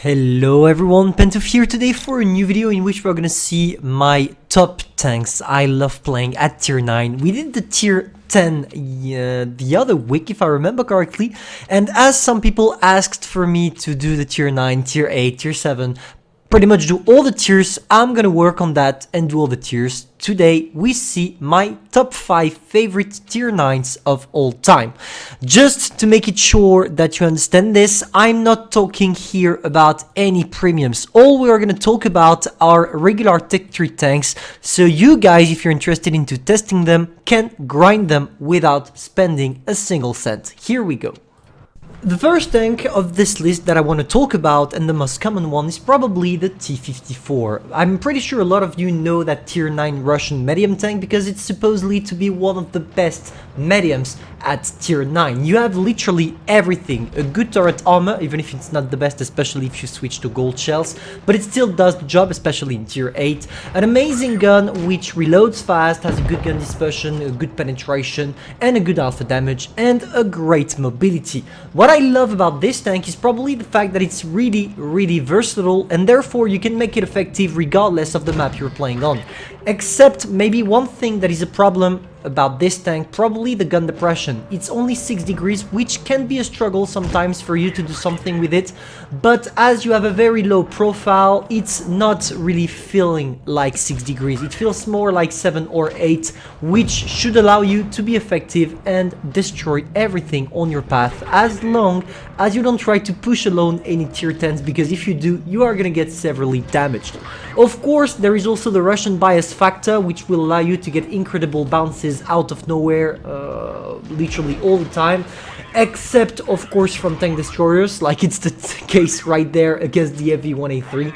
Hello everyone, Pantoufleee here today for a new video in which we're gonna see my top tanks I love playing at tier 9. We did the tier 10 the other week if I remember correctly, and as some people asked for me to do the tier 9, tier 8, tier 7, pretty much do all the tiers, I'm gonna work on that and do all the tiers. Today we see my top 5 favorite tier 9s of all time. Just to make it sure that you understand this, I'm not talking here about any premiums. All we are gonna talk about are regular tech 3 tanks, so you guys, if you're interested into testing them, can grind them without spending a single cent. Here we go. The first tank of this list that I want to talk about, and the most common one, is probably the T-54. I'm pretty sure a lot of you know that tier 9 Russian medium tank because it's supposedly to be one of the best mediums at tier 9. You have literally everything. A good turret armor, even if it's not the best, especially if you switch to gold shells, but it still does the job, especially in tier 8. An amazing gun which reloads fast, has a good gun dispersion, a good penetration, and a good alpha damage, and a great mobility. What I love about this tank is probably the fact that it's really versatile, and therefore you can make it effective regardless of the map you're playing on. Except maybe one thing that is a problem about this tank, probably the gun depression. It's only 6 degrees, which can be a struggle sometimes for you to do something with it, but as you have a very low profile, it's not really feeling like 6 degrees. It feels more like 7 or 8, which should allow you to be effective and destroy everything on your path, as long as you don't try to push alone any tier 10s, because if you do, you are gonna get severely damaged. Of course, there is also the Russian bias factor, which will allow you to get incredible bounces out of nowhere, literally all the time, except of course from tank destroyers, like it's the case right there against the FV1A3.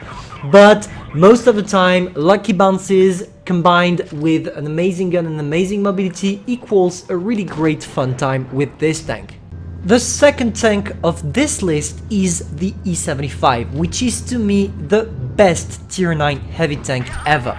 But most of the time, lucky bounces combined with an amazing gun and amazing mobility equals a really great fun time with this tank. The second tank of this list is the E75, which is to me the best tier 9 heavy tank ever.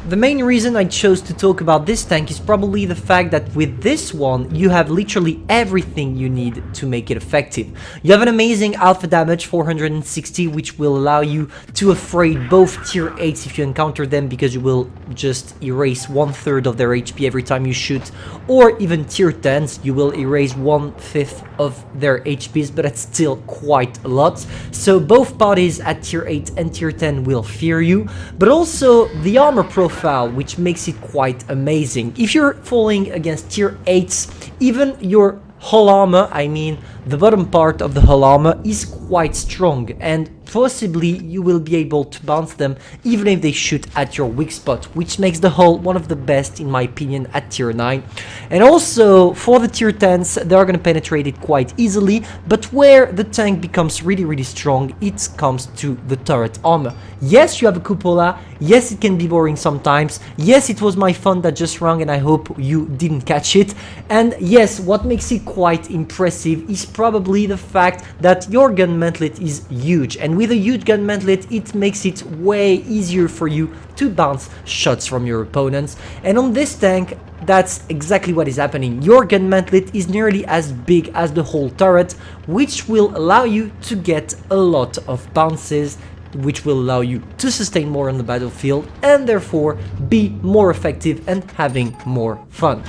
The main reason I chose to talk about this tank is probably the fact that with this one, you have literally everything you need to make it effective. You have an amazing alpha damage, 460, which will allow you to afraid both tier 8s if you encounter them, because you will just erase 1/3 of their HP every time you shoot, or even tier 10s, you will erase 1/5 of their HPs, but that's still quite a lot. So both parties at tier 8 and tier 10 will fear you, but also the armor profile, which makes it quite amazing. If you're falling against tier 8s, even your hull armor, I mean the bottom part of the hull armor, is quite strong, and possibly you will be able to bounce them even if they shoot at your weak spot, which makes the hull one of the best in my opinion at tier 9. And also for the tier 10s, they are going to penetrate it quite easily, but where the tank becomes really strong, it comes to the turret armor. Yes, you have a cupola, yes, it can be boring sometimes, yes, it was my phone that just rang and I hope you didn't catch it, and yes, what makes it quite impressive is probably the fact that your gun mantlet is huge, and with a huge gun mantlet it makes it way easier for you to bounce shots from your opponents. And on this tank, that's exactly what is happening. Your gun mantlet is nearly as big as the whole turret, which will allow you to get a lot of bounces, which will allow you to sustain more on the battlefield and therefore be more effective and having more fun.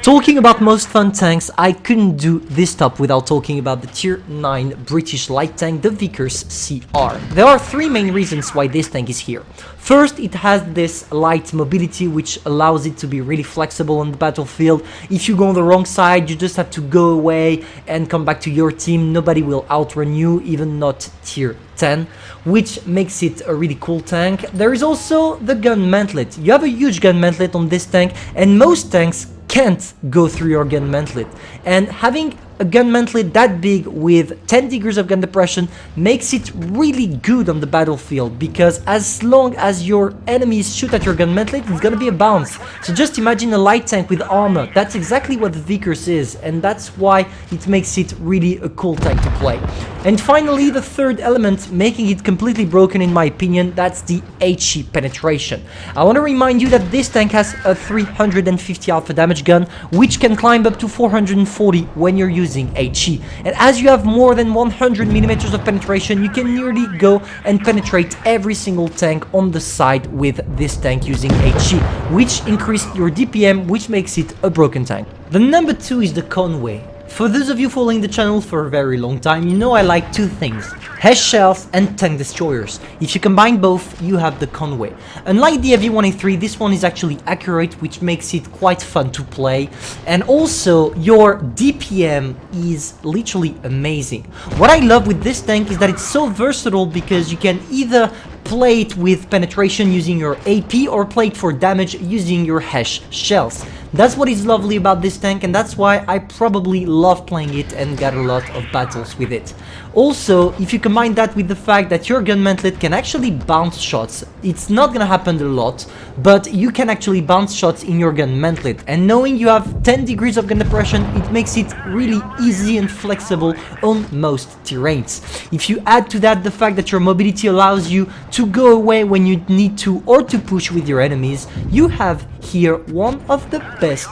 Talking about most fun tanks, I couldn't do this top without talking about the tier 9 British light tank, the Vickers CR. There are 3 main reasons why this tank is here. First, it has this light mobility which allows it to be really flexible on the battlefield. If you go on the wrong side, you just have to go away and come back to your team. Nobody will outrun you, even not tier 10, which makes it a really cool tank. There is also the gun mantlet. You have a huge gun mantlet on this tank, and most tanks can't go through your gun mantlet, and having a gun mantlet that big with 10 degrees of gun depression makes it really good on the battlefield, because as long as your enemies shoot at your gun mantlet, it's gonna be a bounce. So just imagine a light tank with armor. That's exactly what the Vickers is, and that's why it makes it really a cool tank to play. And finally, the third element making it completely broken in my opinion, that's the HE penetration. I want to remind you that this tank has a 350 alpha damage gun, which can climb up to 440 when you're using using HE. And as you have more than 100 millimeters of penetration, you can nearly go and penetrate every single tank on the side with this tank using HE, which increased your DPM, which makes it a broken tank. The number 2 is the Conway. For those of you following the channel for a very long time, you know I like two things: HESH shells and tank destroyers. If you combine both, you have the Conway. Unlike the FV-183, this one is actually accurate, which makes it quite fun to play, and also your DPM is literally amazing. What I love with this tank is that it's so versatile, because you can either play it with penetration using your AP or play it for damage using your HESH shells. That's what is lovely about this tank, and that's why I probably love playing it and got a lot of battles with it. Also, if you combine that with the fact that your gun mantlet can actually bounce shots, it's not gonna happen a lot, but you can actually bounce shots in your gun mantlet, and knowing you have 10 degrees of gun depression, it makes it really easy and flexible on most terrains. If you add to that the fact that your mobility allows you to go away when you need to, or to push with your enemies, you have here one of the best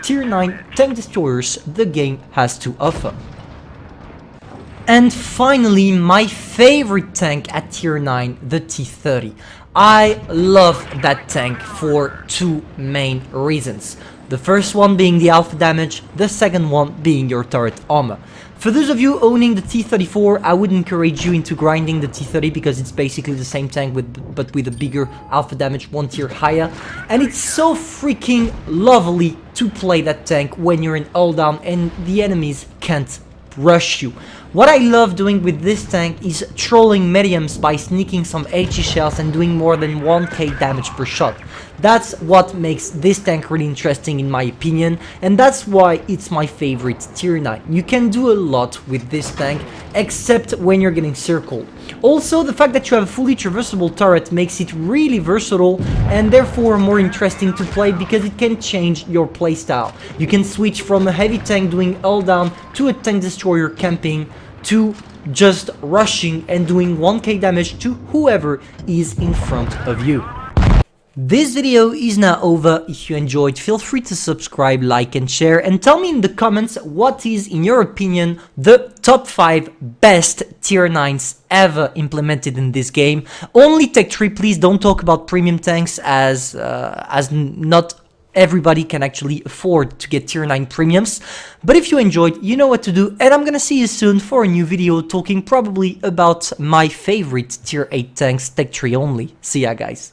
tier 9 tank destroyers the game has to offer. And finally, my favorite tank at tier 9, the T-30. I love that tank for two main reasons. The first one being the alpha damage, the second one being your turret armor. For those of you owning the T-34, I would encourage you into grinding the T-30, because it's basically the same tank but with a bigger alpha damage, one tier higher. And it's so freaking lovely to play that tank when you're in all down and the enemies can't rush you. What I love doing with this tank is trolling mediums by sneaking some HE shells and doing more than 1k damage per shot. That's what makes this tank really interesting in my opinion, and that's why it's my favorite tier 9. You can do a lot with this tank, except when you're getting circled. Also, the fact that you have a fully traversable turret makes it really versatile and therefore more interesting to play, because it can change your playstyle. You can switch from a heavy tank doing all down to a tank destroyer camping, to just rushing and doing 1k damage to whoever is in front of you. This video is now over. If you enjoyed, feel free to subscribe, like and share, and tell me in the comments what is, in your opinion, the top 5 best tier 9s ever implemented in this game. Only Tech 3, please don't talk about premium tanks, as not everybody can actually afford to get tier 9 premiums. But if you enjoyed, you know what to do, and I'm gonna see you soon for a new video talking probably about my favorite tier 8 tanks, Tech 3 only. See ya, guys.